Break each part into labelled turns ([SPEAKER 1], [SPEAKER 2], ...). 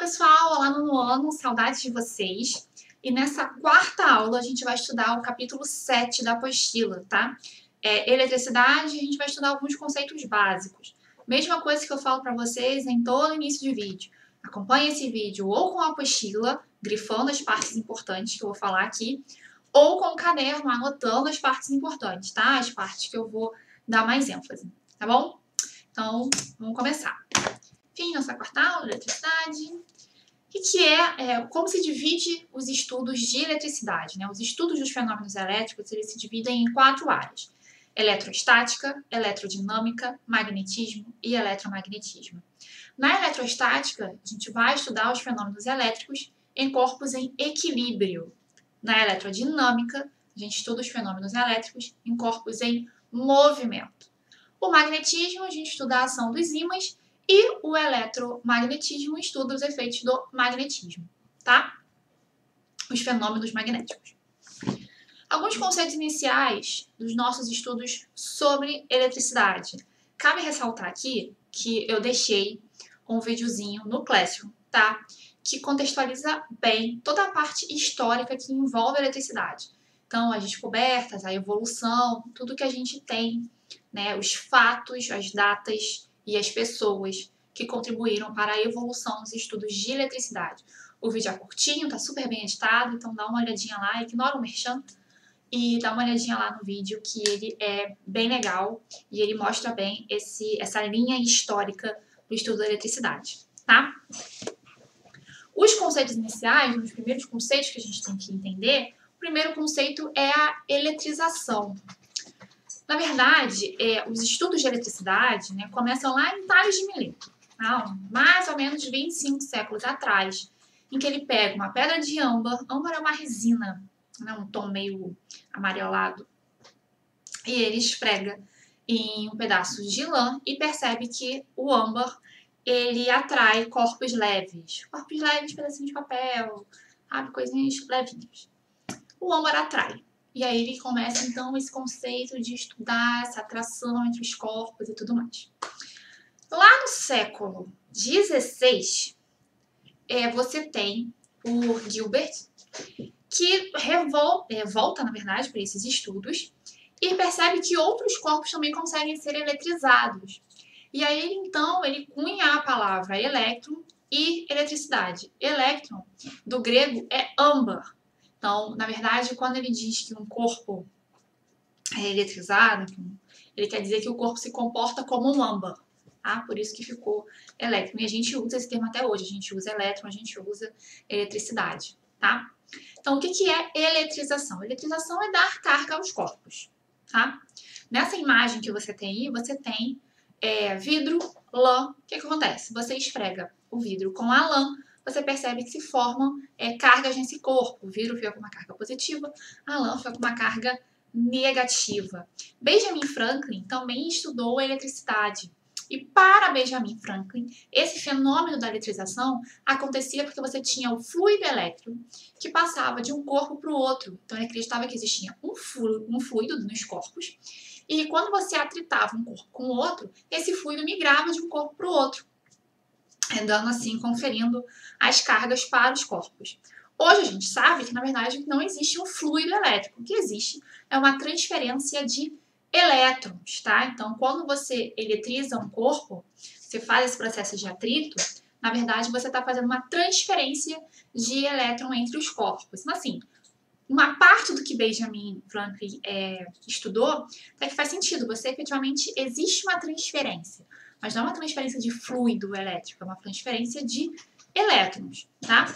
[SPEAKER 1] pessoal, olá no nono, saudades de vocês. E nessa quarta aula a gente vai estudar o capítulo 7 da apostila, tá? Eletricidade, a gente vai estudar alguns conceitos básicos. Mesma coisa que eu falo para vocês em todo início de vídeo. Acompanhe esse vídeo ou com a apostila, grifando as partes importantes que eu vou falar aqui, ou com o caderno, anotando as partes importantes, tá? As partes que eu vou dar mais ênfase, tá bom? Então, vamos começar. Enfim, nossa quarta aula, eletricidade. O que como se divide os estudos de eletricidade, né? Os estudos dos fenômenos elétricos, eles se dividem em 4 áreas. Eletrostática, eletrodinâmica, magnetismo e eletromagnetismo. Na eletrostática, a gente vai estudar os fenômenos elétricos em corpos em equilíbrio. Na eletrodinâmica, a gente estuda os fenômenos elétricos em corpos em movimento. O magnetismo, a gente estuda a ação dos ímãs e o eletromagnetismo estuda os efeitos do magnetismo, tá? Os fenômenos magnéticos. Alguns conceitos iniciais dos nossos estudos sobre eletricidade. Cabe ressaltar aqui que eu deixei um videozinho no Classroom, tá? Que contextualiza bem toda a parte histórica que envolve a eletricidade. Então, as descobertas, a evolução, tudo que a gente tem, né? Os fatos, as datas e as pessoas que contribuíram para a evolução dos estudos de eletricidade. O vídeo é curtinho, tá super bem editado, então dá uma olhadinha lá, ignora o merchan e dá uma olhadinha lá no vídeo que ele é bem legal e ele mostra bem essa linha histórica do estudo da eletricidade, tá? Os conceitos iniciais, os primeiros conceitos que a gente tem que entender, o primeiro conceito é a eletrização. Na verdade, os estudos de eletricidade, né, começam lá em Tales de Mileto, tá? Mais ou menos 25 séculos atrás, em que ele pega uma pedra de âmbar, âmbar é uma resina, né, um tom meio amarelado, e ele esfrega em um pedaço de lã e percebe que o âmbar ele atrai corpos leves, pedacinhos de papel, sabe, coisinhas levinhas. O âmbar atrai. E aí ele começa, então, esse conceito de estudar essa atração entre os corpos e tudo mais. Lá no século XVI, você tem o Gilbert, que volta, na verdade, para esses estudos e percebe que outros corpos também conseguem ser eletrizados. E aí, então, ele cunha a palavra elétron e eletricidade. Elétron, do grego, é âmbar. Então, na verdade, quando ele diz que um corpo é eletrizado, ele quer dizer que o corpo se comporta como um âmbar, tá? Por isso que ficou elétron. E a gente usa esse termo até hoje. A gente usa elétron, a gente usa eletricidade, tá? Então, o que é eletrização? Eletrização é dar carga aos corpos, tá? Nessa imagem que você tem aí, você tem vidro, lã. O que acontece? Você esfrega o vidro com a lã, você percebe que se formam cargas nesse corpo. O vidro fica com uma carga positiva, a lã fica com uma carga negativa. Benjamin Franklin também estudou a eletricidade. E para Benjamin Franklin, esse fenômeno da eletrização acontecia porque você tinha o fluido elétrico que passava de um corpo para o outro. Então ele acreditava que existia um fluido nos corpos e quando você atritava um corpo com o outro, esse fluido migrava de um corpo para o outro, dando assim, conferindo as cargas para os corpos. Hoje a gente sabe que, na verdade, não existe um fluido elétrico. O que existe é uma transferência de elétrons, tá? Então, quando você eletriza um corpo, você faz esse processo de atrito, na verdade, você está fazendo uma transferência de elétron entre os corpos. Então, assim, uma parte do que Benjamin Franklin estudou é que faz sentido. Você, efetivamente, existe uma transferência, mas não é uma transferência de fluido elétrico, é uma transferência de elétrons, tá?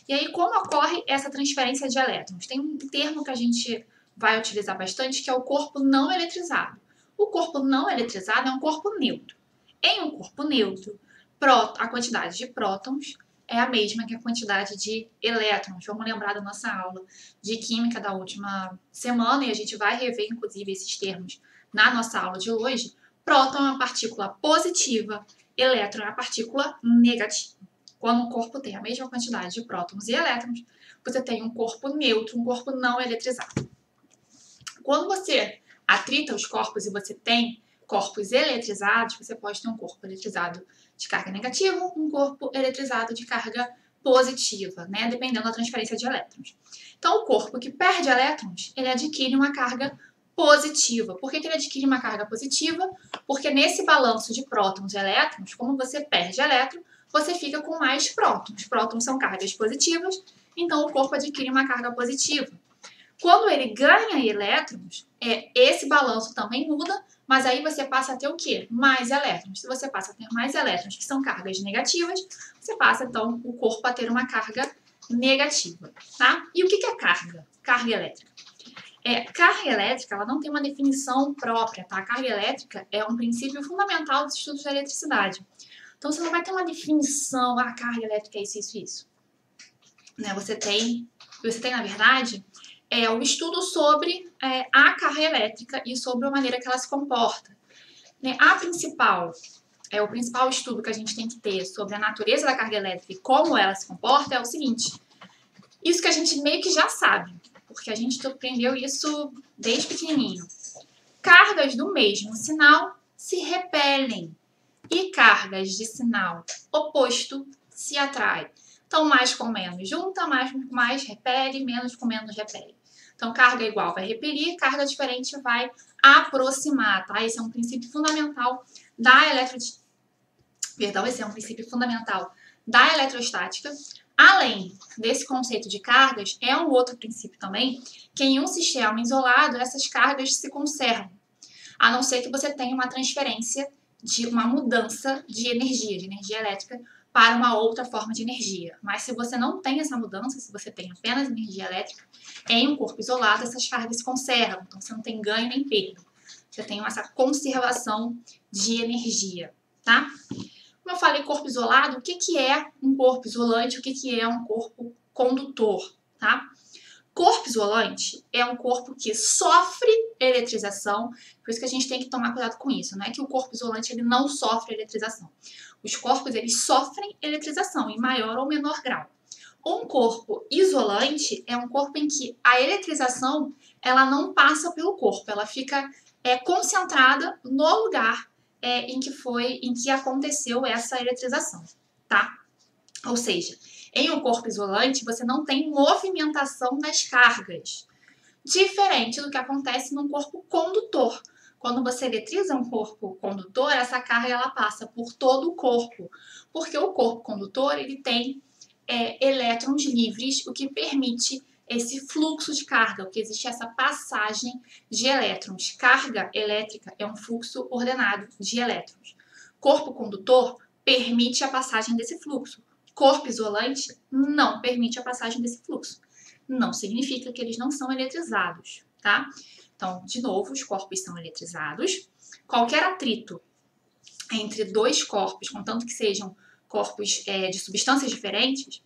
[SPEAKER 1] E aí, como ocorre essa transferência de elétrons? Tem um termo que a gente vai utilizar bastante, que é o corpo não eletrizado. O corpo não eletrizado é um corpo neutro. Em um corpo neutro, a quantidade de prótons é a mesma que a quantidade de elétrons. Vamos lembrar da nossa aula de química da última semana, e a gente vai rever, inclusive, esses termos na nossa aula de hoje. Próton é uma partícula positiva, elétron é uma partícula negativa. Quando um corpo tem a mesma quantidade de prótons e elétrons, você tem um corpo neutro, um corpo não eletrizado. Quando você atrita os corpos e você tem corpos eletrizados, você pode ter um corpo eletrizado de carga negativa, um corpo eletrizado de carga positiva, né? Dependendo da transferência de elétrons. Então, o corpo que perde elétrons, ele adquire uma carga positiva. Por que ele adquire uma carga positiva? Porque nesse balanço de prótons e elétrons, como você perde elétron, você fica com mais prótons. Prótons são cargas positivas, então o corpo adquire uma carga positiva. Quando ele ganha elétrons, esse balanço também muda, mas aí você passa a ter o quê? Mais elétrons. Se você passa a ter mais elétrons, que são cargas negativas, você passa, então, o corpo a ter uma carga negativa, tá? E o que é carga? Carga elétrica. Carga elétrica, ela não tem uma definição própria, tá? A carga elétrica é um princípio fundamental dos estudos da eletricidade. Então, você não vai ter uma definição, a carga elétrica é isso, isso, isso. Né? Você tem, na verdade, o estudo sobre a carga elétrica e sobre a maneira que ela se comporta. Né? O principal estudo que a gente tem que ter sobre a natureza da carga elétrica e como ela se comporta é o seguinte. Isso que a gente meio que já sabe, porque a gente aprendeu isso desde pequenininho. Cargas do mesmo sinal se repelem e cargas de sinal oposto se atraem. Então, mais com menos junta, mais repele, menos com menos repele. Então, carga igual vai repelir, carga diferente vai aproximar, tá? Esse é um princípio fundamental da eletrostática. Além desse conceito de cargas, é um outro princípio também, que em um sistema isolado, essas cargas se conservam, a não ser que você tenha uma transferência de uma mudança de energia elétrica, para uma outra forma de energia. Mas se você não tem essa mudança, se você tem apenas energia elétrica, em um corpo isolado, essas cargas se conservam. Então, você não tem ganho nem perda. Você tem essa conservação de energia, tá? Como eu falei, corpo isolado, o que é um corpo isolante? O que é um corpo condutor, tá? Corpo isolante é um corpo que sofre eletrização, por isso que a gente tem que tomar cuidado com isso. Não é que o corpo isolante ele não sofre eletrização. Os corpos eles sofrem eletrização em maior ou menor grau. Um corpo isolante é um corpo em que a eletrização ela não passa pelo corpo, ela fica concentrada no lugar em que aconteceu essa eletrização, tá? Ou seja, em um corpo isolante você não tem movimentação das cargas, diferente do que acontece num corpo condutor. Quando você eletriza um corpo condutor, essa carga ela passa por todo o corpo, porque o corpo condutor ele tem elétrons livres, o que permite esse fluxo de carga, o que existe essa passagem de elétrons. Carga elétrica é um fluxo ordenado de elétrons. Corpo condutor permite a passagem desse fluxo. Corpo isolante não permite a passagem desse fluxo. Não significa que eles não são eletrizados, tá? Então, de novo, os corpos são eletrizados. Qualquer atrito entre dois corpos, contanto que sejam corpos de substâncias diferentes,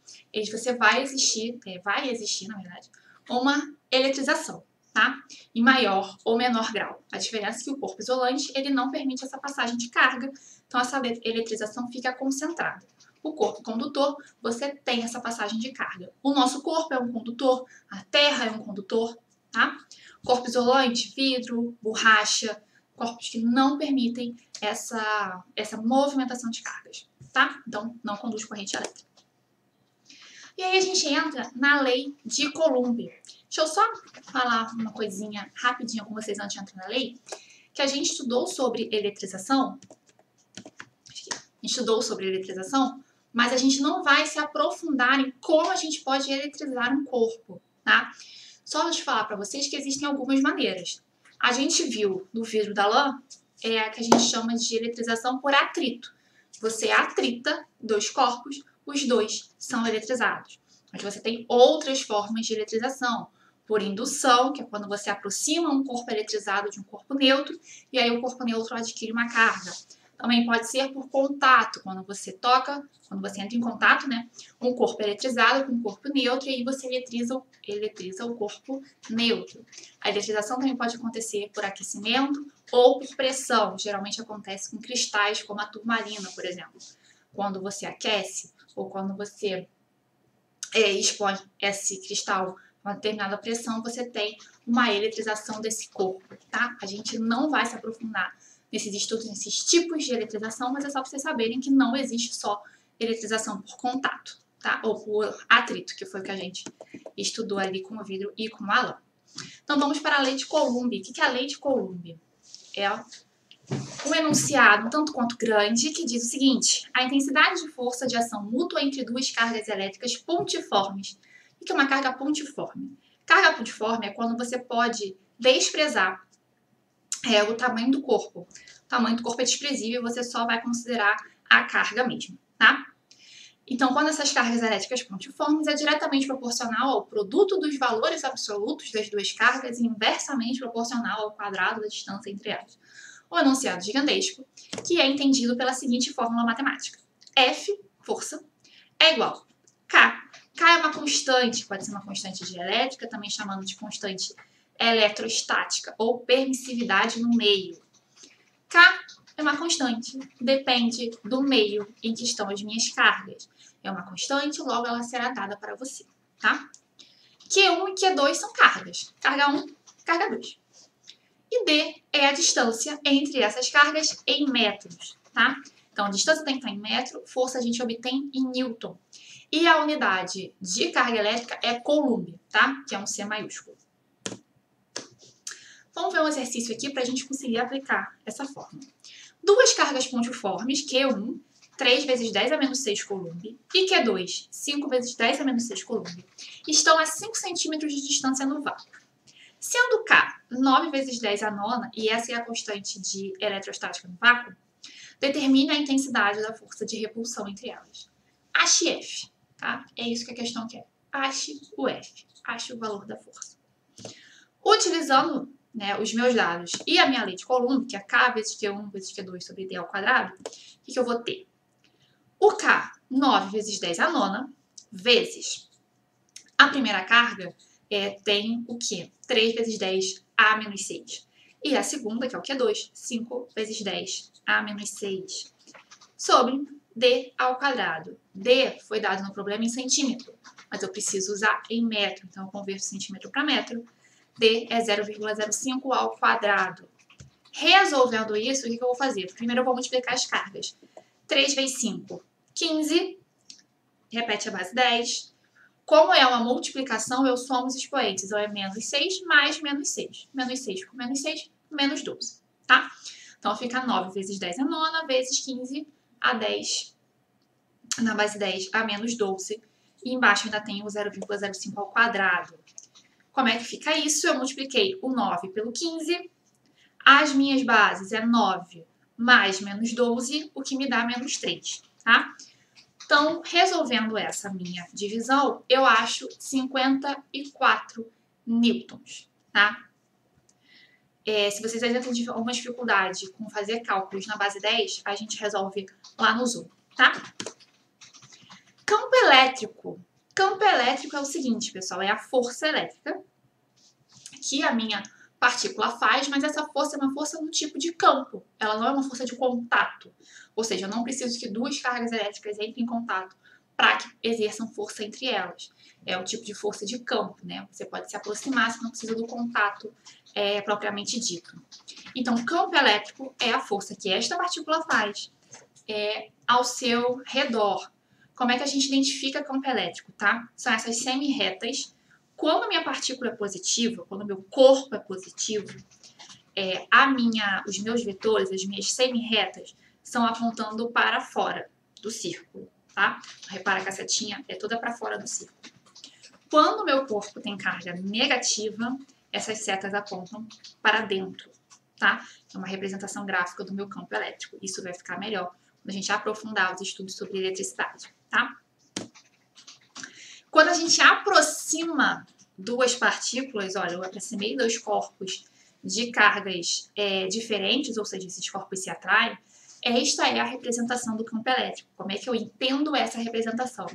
[SPEAKER 1] vai existir, na verdade, uma eletrização, tá? Em maior ou menor grau. A diferença é que o corpo isolante, ele não permite essa passagem de carga, então essa eletrização fica concentrada. O corpo condutor, você tem essa passagem de carga. O nosso corpo é um condutor, a Terra é um condutor, tá? Corpo isolante, vidro, borracha, corpos que não permitem essa movimentação de cargas, tá? Então, não conduz corrente elétrica. E aí a gente entra na lei de Coulomb. Deixa eu só falar uma coisinha rapidinho com vocês antes de entrar na lei, que a gente estudou sobre eletrização, mas a gente não vai se aprofundar em como a gente pode eletrizar um corpo, tá? Só deixa eu falar para vocês que existem algumas maneiras. A gente viu no vidro da lã, que a gente chama de eletrização por atrito. Você atrita dois corpos, os dois são eletrizados. Mas você tem outras formas de eletrização. Por indução, que é quando você aproxima um corpo eletrizado de um corpo neutro, e aí o corpo neutro adquire uma carga. Também pode ser por contato, quando você entra em contato, né? Um corpo eletrizado com um corpo neutro, e aí você eletriza o corpo neutro. A eletrização também pode acontecer por aquecimento ou por pressão. Geralmente acontece com cristais, como a turmalina, por exemplo. Quando você aquece ou quando você expõe esse cristal a uma determinada pressão, você tem uma eletrização desse corpo, tá? A gente não vai se aprofundar nesses estudos, nesses tipos de eletrização, mas é só para vocês saberem que não existe só eletrização por contato, tá? Ou por atrito, que foi o que a gente estudou ali com o vidro e com a lã. Então vamos para a lei de Coulomb. O que é a lei de Coulomb? É um enunciado um tanto quanto grande que diz o seguinte: a intensidade de força de ação mútua entre duas cargas elétricas pontiformes. O que é uma carga pontiforme? Carga pontiforme é quando você pode desprezar o tamanho do corpo. O tamanho do corpo é desprezível, você só vai considerar a carga mesmo, tá? Então, quando essas cargas elétricas pontiformes é diretamente proporcional ao produto dos valores absolutos das duas cargas e inversamente proporcional ao quadrado da distância entre elas. O enunciado gigantesco, que é entendido pela seguinte fórmula matemática. F, força, é igual a K. K é uma constante, pode ser uma constante dielétrica, também chamando de constante eletrostática ou permissividade no meio. K é uma constante, depende do meio em que estão as minhas cargas. É uma constante, logo ela será dada para você, tá? Q1 e Q2 são cargas. Carga 1, carga 2. E D é a distância entre essas cargas em metros, tá? Então, a distância tem que estar em metro, força a gente obtém em Newton. E a unidade de carga elétrica é Coulomb, tá? Que é um C maiúsculo. Vamos ver um exercício aqui para a gente conseguir aplicar essa fórmula. Duas cargas pontiformes, Q1, 3 vezes 10 a menos 6 Coulomb, e Q2, 5 vezes 10 a menos 6 Coulomb, estão a 5 centímetros de distância no vácuo. Sendo K 9 vezes 10 a nona, e essa é a constante de eletrostática no vácuo, determine a intensidade da força de repulsão entre elas. Ache F, tá? É isso que a questão quer. Ache o F, ache o valor da força. Utilizando os meus dados e a minha lei de Coulomb, que é K vezes Q1 vezes Q2 sobre D ao quadrado, o que eu vou ter? O K, 9 vezes 10 a nona, vezes a primeira carga, tem o quê? 3 vezes 10 a menos 6. E a segunda, que é o Q2, 5 vezes 10 a menos 6. Sobre D ao quadrado. D foi dado no problema em centímetro, mas eu preciso usar em metro, então eu converto centímetro para metro. D é 0,05 ao quadrado. Resolvendo isso, o que eu vou fazer? Primeiro eu vou multiplicar as cargas. 3 vezes 5, 15. Repete a base 10. Como é uma multiplicação, eu somo os expoentes. Então, é menos 6 mais menos 6. Menos 6 com menos 6, menos 12. Tá? Então, fica 9 vezes 10 a nona, vezes 15 a 10. Na base 10 a menos 12. E embaixo ainda tem o 0,05 ao quadrado. Como é que fica isso? Eu multipliquei o 9 pelo 15. As minhas bases é 9 mais menos 12, o que me dá menos 3, tá? Então, resolvendo essa minha divisão, eu acho 54 newtons, tá? Se vocês ainda têm alguma dificuldade com fazer cálculos na base 10, a gente resolve lá no Zoom, tá? Campo elétrico. Campo elétrico é o seguinte, pessoal, é a força elétrica que a minha partícula faz, mas essa força é uma força no tipo de campo, ela não é uma força de contato. Ou seja, eu não preciso que duas cargas elétricas entrem em contato para que exerçam força entre elas. É o tipo de força de campo, né? Você pode se aproximar, você não precisa do contato propriamente dito. Então, campo elétrico é a força que esta partícula faz ao seu redor. Como é que a gente identifica campo elétrico, tá? São essas semi-retas. Quando a minha partícula é positiva, quando o meu corpo é positivo, os meus vetores, as minhas semi-retas, estão apontando para fora do círculo, tá? Repara que a setinha é toda para fora do círculo. Quando o meu corpo tem carga negativa, essas setas apontam para dentro, tá? É uma representação gráfica do meu campo elétrico. Isso vai ficar melhor quando a gente aprofundar os estudos sobre eletricidade, tá? Quando a gente aproxima duas partículas, olha, eu aproximei dois corpos de cargas diferentes, ou seja, esses corpos se atraem, esta é a representação do campo elétrico. Como é que eu entendo essa representação?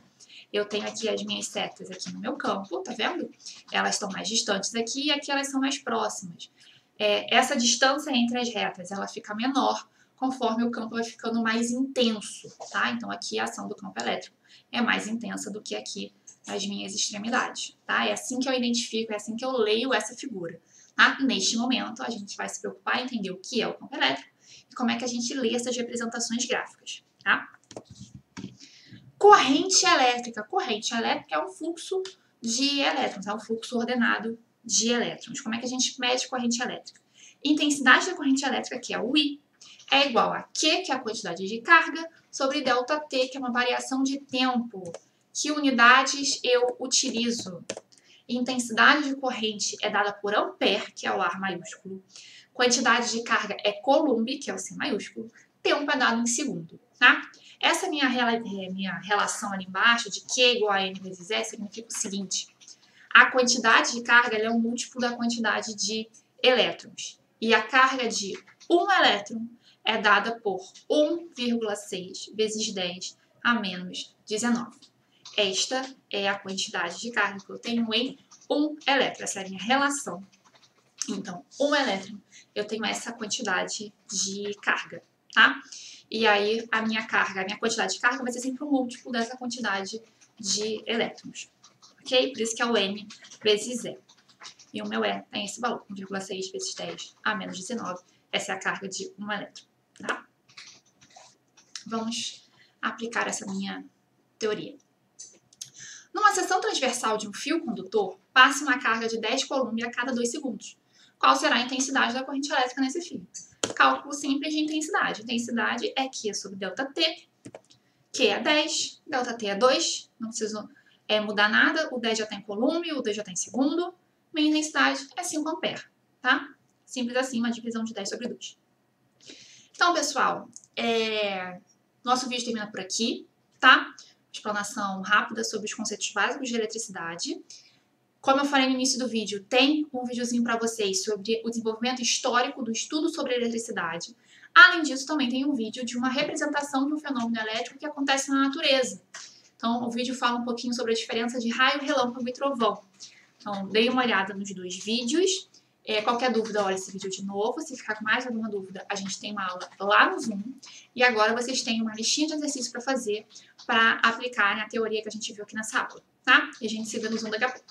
[SPEAKER 1] Eu tenho aqui as minhas setas aqui no meu campo, tá vendo? Elas estão mais distantes aqui e aqui elas são mais próximas. Essa distância entre as retas, ela fica menor conforme o campo vai ficando mais intenso, tá? Então, aqui a ação do campo elétrico é mais intensa do que aqui nas minhas extremidades, tá? É assim que eu identifico, é assim que eu leio essa figura. Tá? Neste momento, a gente vai se preocupar em entender o que é o campo elétrico e como é que a gente lê essas representações gráficas. Tá? Corrente elétrica. Corrente elétrica é um fluxo de elétrons, é um fluxo ordenado de elétrons. Como é que a gente mede corrente elétrica? Intensidade da corrente elétrica, que é o I, é igual a Q, que é a quantidade de carga, sobre ΔT, que é uma variação de tempo. Que unidades eu utilizo? Intensidade de corrente é dada por ampere, que é o A maiúsculo. Quantidade de carga é coulomb, que é o C maiúsculo. Tempo é dado em segundo, tá? Essa minha relação ali embaixo de Q igual a N vezes S significa o seguinte. A quantidade de carga é um múltiplo da quantidade de elétrons. E a carga de um elétron é dada por 1,6 vezes 10 a menos 19. Esta é a quantidade de carga que eu tenho em um elétron. Essa é a minha relação. Então, um elétron, eu tenho essa quantidade de carga, tá? E aí, a minha quantidade de carga vai ser sempre um múltiplo dessa quantidade de elétrons. Ok? Por isso que é o N vezes E. E o meu E tem esse valor, 1,6 vezes 10 a menos 19. Essa é a carga de um elétron, tá? Vamos aplicar essa minha teoria. Numa seção transversal de um fio condutor, passe uma carga de 10 coulomb a cada 2 segundos. Qual será a intensidade da corrente elétrica nesse fio? Cálculo simples de intensidade. Intensidade é Q sobre ΔT. Q é 10, ΔT é 2. Não preciso mudar nada. O 10 já está em coulomb, o 2 já está em segundo. Minha intensidade é 5 ampere, tá? Simples assim, uma divisão de 10 sobre 2. Então, pessoal, nosso vídeo termina por aqui, tá? Explanação rápida sobre os conceitos básicos de eletricidade. Como eu falei no início do vídeo, tem um videozinho para vocês sobre o desenvolvimento histórico do estudo sobre eletricidade. Além disso, também tem um vídeo de uma representação de um fenômeno elétrico que acontece na natureza. Então, o vídeo fala um pouquinho sobre a diferença de raio, relâmpago e trovão. Então, dê uma olhada nos 2 vídeos. Qualquer dúvida, olha esse vídeo de novo. Se ficar com mais alguma dúvida, a gente tem uma aula lá no Zoom. E agora vocês têm uma listinha de exercícios para fazer para aplicarem a teoria que a gente viu aqui nessa aula, tá? E a gente se vê no Zoom daqui a pouco.